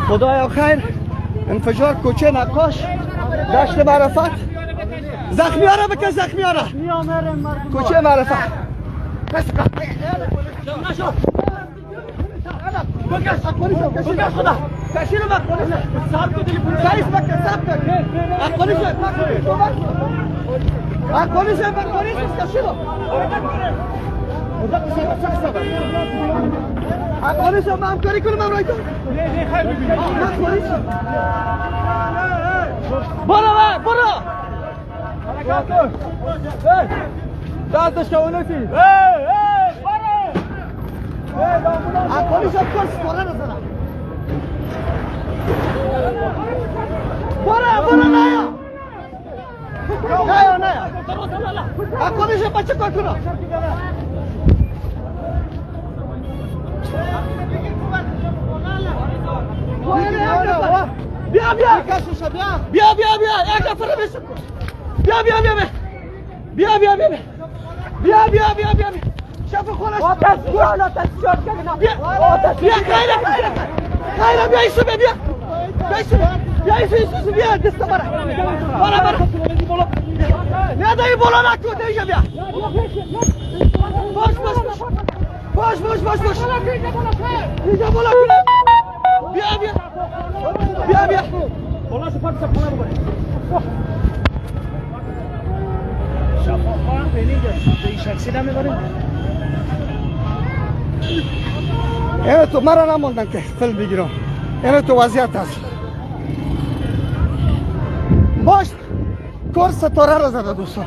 خدایا خیر. انفجار کوچه نقاش دشت معرفت. زخمی ها را بکش، زخمی ها را. کوچه معرفت. کشیرو بک پلیس صاحب کو دلی پلیس سایس بک صاحب بک پلیس بک پلیس کشیرو پلیس ما همکاری کنیم من رایت برو دستش کونسی پلیس کس کنه نزنه برو نیا پلیس بچه کار کنه بیا یک نفر بسکن بیا شف خونش آتش شد کنه بیا خیره بیا ایسو بیا ایسو بیا دست برا نه دایی بالا نکن دیگه بیا باش دیگه بالا کن بیا بالا سپارت سپانه بکنی شفاف بینید این شخصی نمیبریم اینه تو مرا نموندن که فیلم بگیرم اینه تو وضعیت هست باش کار ستاره را زده دوستان